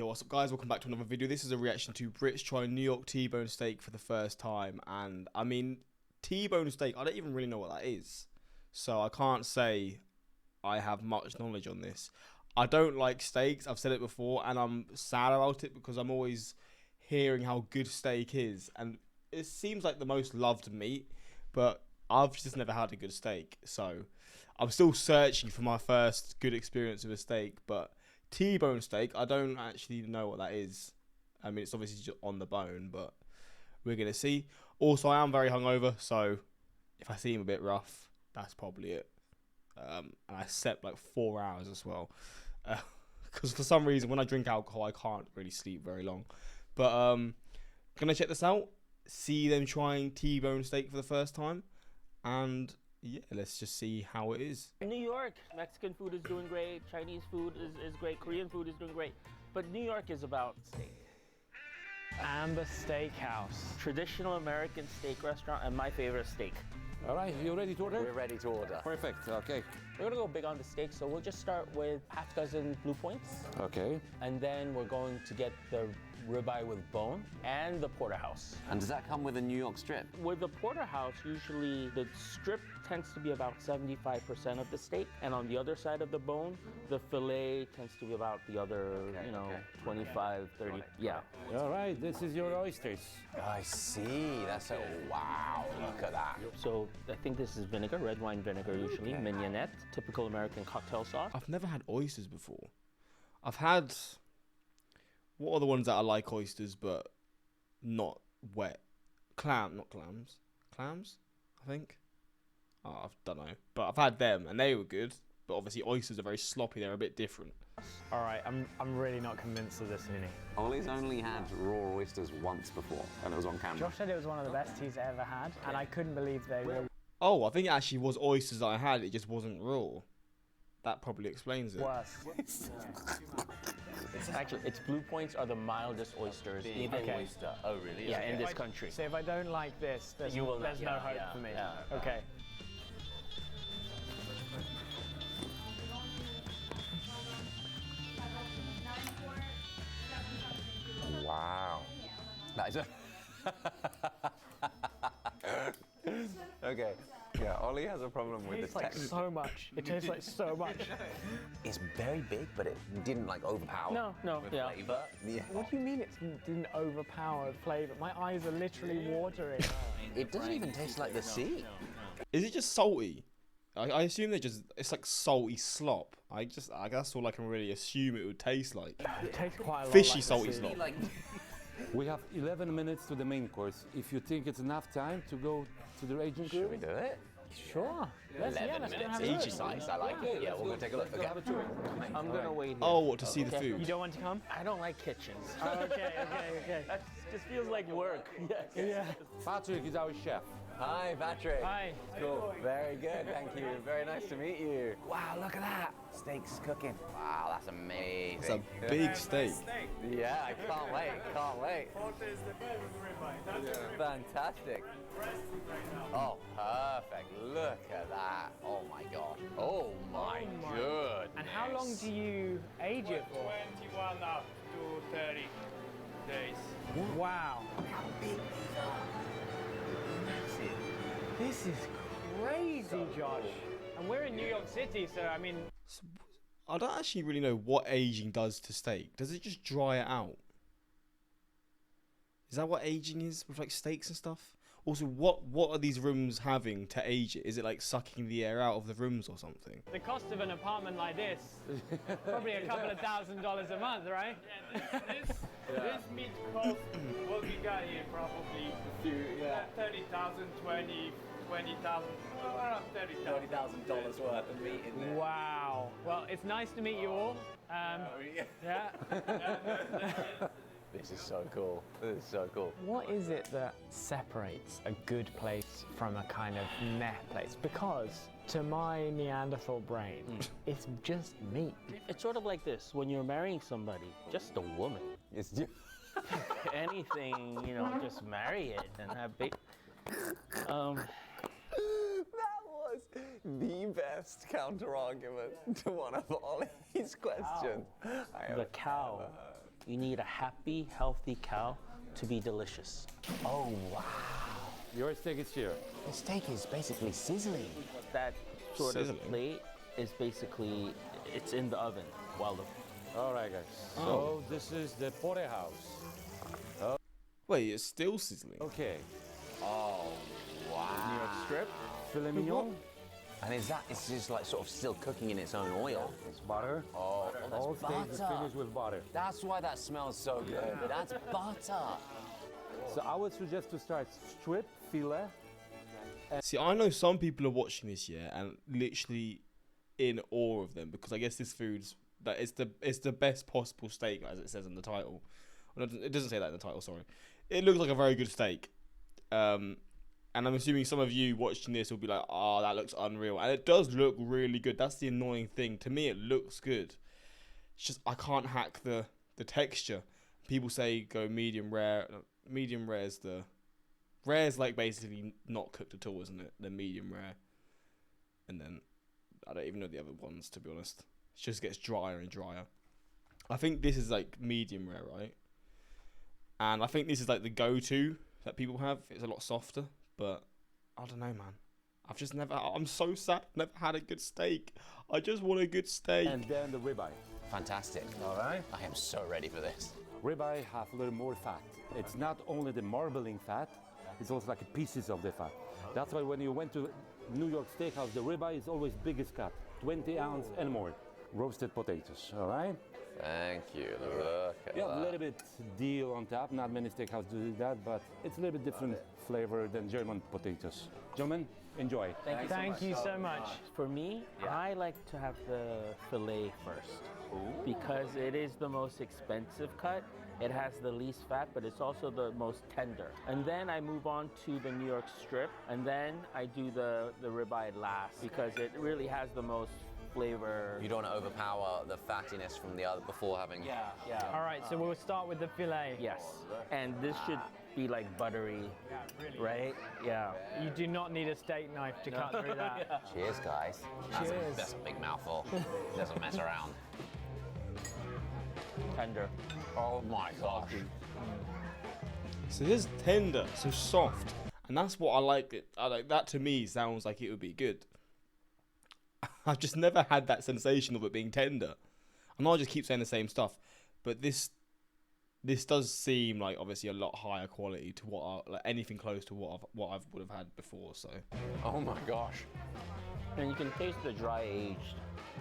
what's up guys, welcome back to another video. This is a reaction to Brits trying New York T-bone steak for the first time. And I mean, T-bone steak, I don't even really know what that is. So I can't say I have much knowledge on this. I don't like steaks, I've said it before, and I'm sad about it because I'm always hearing how good steak is. And it seems like the most loved meat, but I've just never had a good steak. So I'm still searching for my first good experience with a steak, but T-bone steak, I don't actually know what that is. I mean, it's obviously just on the bone, but we're going to see. Also, I am very hungover, so if I seem a bit rough, that's probably it. And I slept like 4 hours as well. Because for some reason, when I drink alcohol, I can't really sleep very long. But going to check this out, see them trying T-bone steak for the first time, and yeah, let's just see how it is. In New York, Mexican food is doing great, Chinese food is great, Korean food is doing great, but New York is about steak. Amber Steakhouse. Traditional American steak restaurant, and my favorite steak. All right, you ready to order? We're ready to order. Perfect, okay. We're gonna go big on the steak, so we'll just start with half dozen blue points. Okay. And then we're going to get the ribeye with bone and the porterhouse. And does that come with a New York strip? With the porterhouse, usually the strip tends to be about 75% of the steak, and on the other side of the bone, the filet tends to be about the other, 25, 30, yeah. All right, this is your oysters. I see. That's a wow. Look at that. So I think this is vinegar, red wine vinegar usually, mignonette, typical American cocktail sauce. I've never had oysters before. I've had, what are the ones that are like oysters but not wet? Not clams. Clams, I think. Oh, I don't know. But I've had them and they were good. But obviously oysters are very sloppy. They're a bit different. All right, I'm really not convinced of this, Mooney. Ollie's only had raw oysters once before, and it was on camera. Josh said it was one of the best he's ever had, and I couldn't believe they were. Oh, I think it actually was oysters that I had. It just wasn't raw. That probably explains it. Worse. It's blue points are the mildest oysters. Okay. Oyster. Oh, really? Yeah, in this country. So if I don't like this, there's no hope for me. Yeah. Okay. Wow. That is a... Okay. Yeah, Ollie has a problem with the It tastes like texture. so much. It tastes like so much. It's very big, but it didn't like overpower. No, with yeah. flavor. Yeah. What do you mean it didn't overpower the flavour? My eyes are literally watering. It doesn't even taste like the sea. Is it just salty? I assume it's like salty slop. That's all I can really assume it would taste like. It tastes quite a lot Fishy like salty the sea. slop. We have 11 minutes to the main course. If you think it's enough time to go to the raging crew, Should we do it? Sure. Let's go have a look. Each nice. I like it. Yeah, we'll go take a look. Okay. I'm gonna wait here. Oh, what, to see the You food? don't want to come? I don't like kitchens. Oh, okay. That just feels like work. Yeah. Patrick is our chef. Hi, Patrick. Hi. Cool. Very good, thank you. Very nice to meet you. Wow, look at that. Steak's cooking. Wow, that's amazing. It's a big steak. Yeah, I can't wait. Can't wait. Fantastic. Oh, perfect. Look at that. Oh my gosh. Oh my god. And how long do you age it for? 21 up to 30 days. Wow. This is crazy, Josh. And we're in New York City, so I mean... I don't actually really know what aging does to steak. Does it just dry it out? Is that what aging is with like steaks and stuff? Also, what are these rooms having to age it? Is it like sucking the air out of the rooms or something? The cost of an apartment like this, probably a couple of $1,000s a month, right? This meat cost what we got here probably 30,000, 20,000, around 30,000. $30,000 worth of meat in there. Wow. Well, it's nice to meet you all. Yeah. This is so cool. This is so cool. What is it that separates a good place from a kind of meh place? Because to my Neanderthal brain, it's just meat. It's sort of like this. When you're marrying somebody, just a woman. It's just... Anything, just marry it and have big. That was the best counter argument to one of Ollie's questions. The cow. You need a happy, healthy cow to be delicious. Oh, wow. Your steak is here. The steak is basically sizzling. That sort Sizzling. of plate is basically, it's in the oven while the All right, guys. So this is the porterhouse. Wait, it's still sizzling. Okay. Oh, wow. New York strip. Filet mignon. And it's just like sort of still cooking in its own oil. It's butter. Oh, All that's steaks is butter. finished with butter. That's why that smells so good. That's butter. So I would suggest to start strip, filet. See, I know some people are watching this and literally in awe of them because I guess this food's that it's the best possible steak as it says in the title. Well, it doesn't say that in the title. Sorry, it looks like a very good steak. And I'm assuming some of you watching this will be like, "Oh, that looks unreal," and it does look really good. That's the annoying thing. To me, it looks good. It's just I can't hack the texture. People say go medium rare. Medium rare's like basically not cooked at all, isn't it? The medium rare, and then I don't even know the other ones, to be honest. It just gets drier and drier. I think this is like medium rare, right? And I think this is like the go-to that people have. It's a lot softer, but I don't know, man. I'm so sad I've never had a good steak. I just want a good steak. And then the ribeye. Fantastic. All right. I am so ready for this. Ribeye have a little more fat. It's not only the marbling fat, it's also like pieces of the fat. That's why when you went to New York Steakhouse, the ribeye is always biggest cut, 20 ounce and more. Roasted potatoes, all right? Thank you. Look at Yeah, a that. little bit deal on top. Not many steakhouses do that, but it's a little bit different flavor than German potatoes. Gentlemen, enjoy. Thank you so much. For me, I like to have the filet first because it is the most expensive cut. It has the least fat, but it's also the most tender. And then I move on to the New York strip, and then I do the ribeye last because it really has the most flavor. You don't want to overpower the fattiness from the other before having. Yeah. All right, so we'll start with the filet. Yes. And this should be like buttery, right? Yeah. You do not need a steak knife to cut through that. Cheers, guys. Cheers. That's a big mouthful. Doesn't mess around. Tender. Oh my gosh. So this is tender, so soft, and that's what I like. I like that. To me, sounds like it would be good. I've just never had that sensation of it being tender. I know I just keep saying the same stuff, but this does seem like obviously a lot higher quality to like anything close to what I would have had before. So Oh my gosh. And you can taste the dry aged.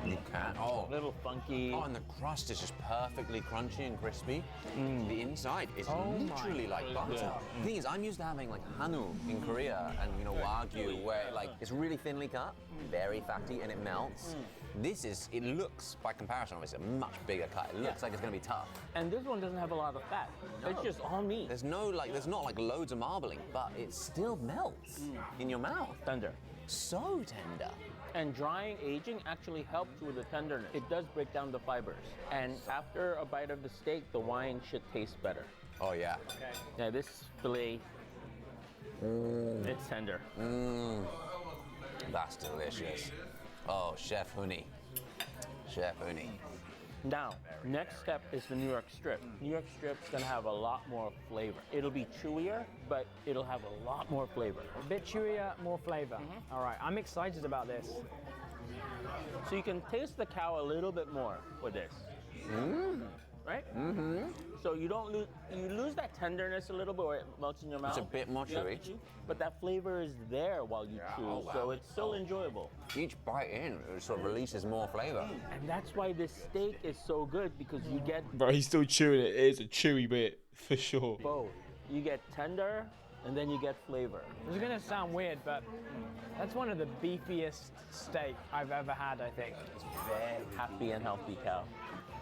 You can. Oh. A little funky. Oh, and the crust is just perfectly crunchy and crispy. The inside is literally like butter. The thing is, I'm used to having like hanu in Korea and wagyu, where like it's really thinly cut, very fatty, and it melts. It looks, by comparison, obviously a much bigger cut. It looks like it's gonna be tough. And this one doesn't have a lot of fat. It's just all meat. There's not like loads of marbling, but it still melts in your mouth. Tender. So tender. And drying aging actually helps with the tenderness. It does break down the fibers. And after a bite of the steak, the wine should taste better. Oh yeah. Now this filet, it's tender. That's delicious. Oh, Chef Huni. Chef Huni. Now, next step is the New York strip. New York strip's gonna have a lot more flavor. It'll be chewier, but it'll have a lot more flavor. A bit chewier, more flavor. All right, I'm excited about this. So you can taste the cow a little bit more with this. Right? So you lose that tenderness a little bit where it melts in your mouth. It's a bit more chewy. But that flavor is there while you chew, so it's still enjoyable. Each bite in, it sort of releases more flavor. And that's why this steak is so good because you get but he's still chewing it. It is a chewy bit for sure. both. You get tender and then you get flavor. It's gonna sound weird, but that's one of the beefiest steak I've ever had, I think. Very happy and healthy cow.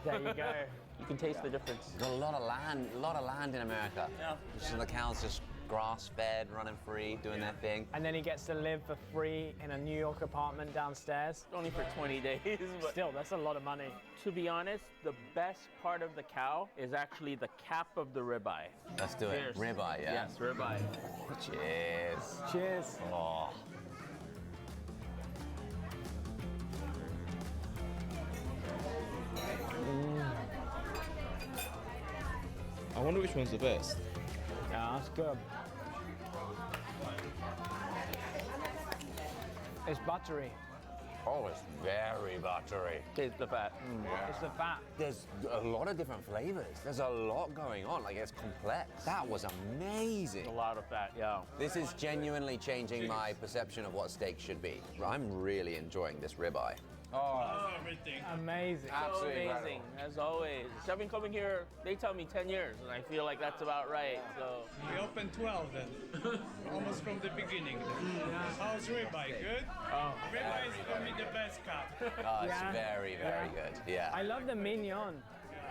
There you go. You can taste the difference. There's a lot of land in America. Yeah. So the cows just grass-fed, running free, doing their thing. And then he gets to live for free in a New York apartment downstairs. Only for 20 days, but Still, that's a lot of money. to be honest, the best part of the cow is actually the cap of the ribeye. Let's do it. Cheers. Ribeye, yeah? Yes, ribeye. Cheers. Cheers. Oh. I wonder which one's the best. Yeah, that's good. It's buttery. Oh, it's very buttery. Taste the fat. It's the fat. There's a lot of different flavors. There's a lot going on. Like, it's complex. That was amazing. A lot of fat, yeah. This is genuinely changing my perception of what steak should be. I'm really enjoying this ribeye. Oh, everything. Amazing. Absolutely Amazing, as always. I've been coming here, they tell me 10 years, and I feel like that's about right, so. We opened 12 then. Almost from the beginning. How's ribeye? Good? Oh. Ribeye is for me the best cut. Oh, it's Yeah. very, very good. Yeah. I love the mignon.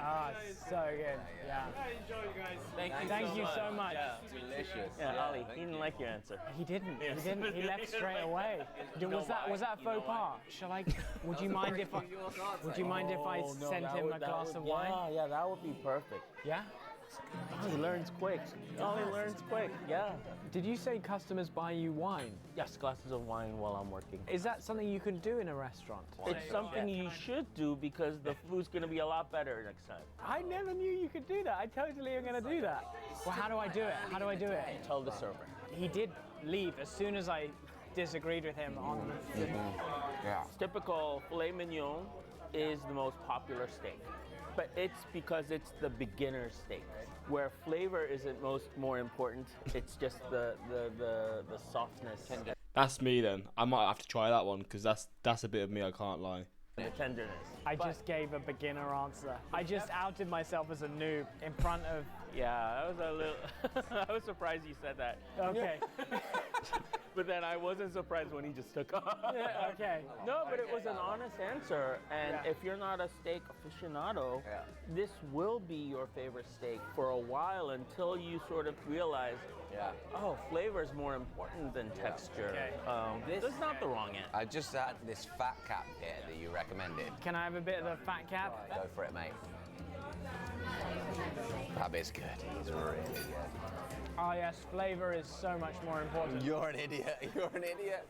Ah, it's so good. Yeah. Enjoy, guys. Thank you so much. Yeah, delicious. yeah, Ali, he didn't like your answer. He didn't. He didn't. He left straight away. Was that faux pas? Shall I? Would you mind if I? Would you mind if I sent him a glass of wine? Yeah, that would be perfect. Yeah. Oh, he learns quick. Oh, he learns quick. Yeah. Did you say customers buy you wine? Yes, glasses of wine while I'm working. Is that something you can do in a restaurant? It's something you should do because the food's gonna be a lot better next time. I never knew you could do that. I totally am going to do that. Well, how do I do it? How do I do it? Tell the server. He did leave as soon as I disagreed with him on the. Yeah. Typical filet mignon is the most popular steak, but it's because it's the beginner steak, where flavor isn't more important. It's just the softness, That's me then. I might have to try that one because that's a bit of me. I can't lie. the tenderness. I just gave a beginner answer. I just outed myself as a noob in front of. Yeah, I was a little. I was surprised you said that. Okay. But then I wasn't surprised when he just took off. Yeah, okay. No, but it was an honest answer. And Yeah. if you're not a steak aficionado, this will be your favorite steak for a while until you sort of realize, oh, flavor is more important than texture. Okay. This is not the wrong answer. I just had this fat cap here that you recommended. Can I have a bit of the fat cap? Go for it, mate. That bit's good. He's really good. Oh yes, flavor is so much more important. You're an idiot. You're an idiot.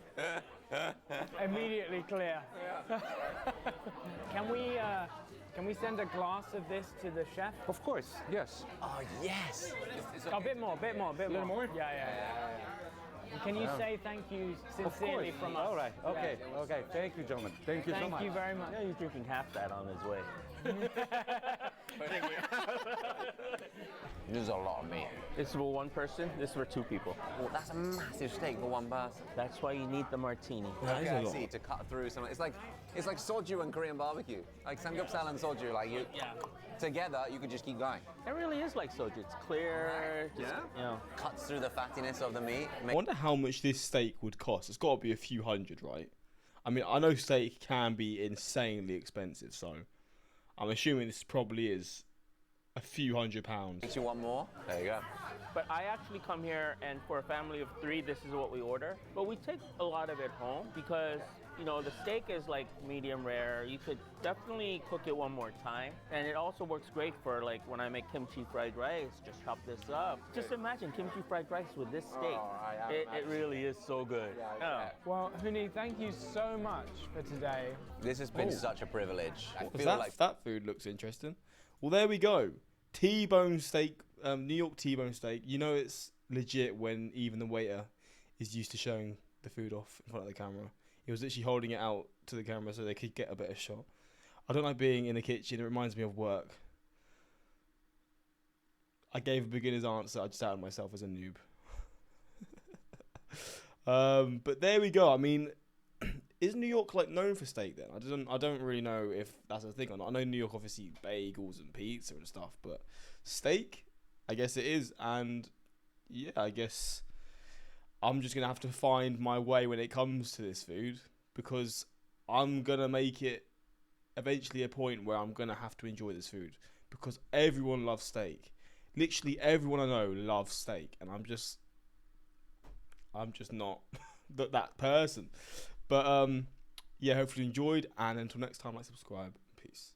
Immediately clear. Can we send a glass of this to the chef? Of course, yes. Oh, yes. A bit more, bit more, bit little more? Yeah. Can you say thank you sincerely from us? All right. Okay. Okay. Thank you, gentlemen. Thank you so much. Thank you very much. Yeah, he's drinking half that on his way. There's a lot of meat. This is for one person, this is for two people. Oh, that's a massive steak for one person. That's why you need the martini. Okay, I see. To cut through some. It's like soju and Korean barbecue. Like samgyeopsal and soju. Like you together, you could just keep going. It really is like soju. It's clear. Just, you know. Cuts through the fattiness of the meat. I wonder how much this steak would cost. It's got to be a few hundred, right? I mean, I know steak can be insanely expensive, so I'm assuming this probably is a few £100s. Makes you want more. There you go. But I actually come here, and for a family of 3, this is what we order. But we take a lot of it home because, you know, the steak is like medium rare. You could definitely cook it one more time. And it also works great for like when I make kimchi fried rice, just chop this up. Just imagine kimchi fried rice with this steak. It really is so good. Yeah. Well, Huni, thank you so much for today. This has been such a privilege. I What's feel that? like That food looks interesting. Well, there we go. T-bone steak, New York T-bone steak. You know it's legit when even the waiter is used to showing the food off in front of the camera. He was literally holding it out to the camera so they could get a better shot. I don't like being in the kitchen. It reminds me of work. I gave a beginner's answer. I just outed myself as a noob. But there we go. I mean, is New York like known for steak then? I don't really know if that's a thing or not. I know New York obviously eat bagels and pizza and stuff, but steak, I guess it is. And yeah, I guess I'm just gonna have to find my way when it comes to this food because I'm gonna make it eventually a point where I'm gonna have to enjoy this food because everyone loves steak. Literally everyone I know loves steak, and I'm just not that person. But yeah, hopefully you enjoyed, and until next time, like, subscribe. Peace.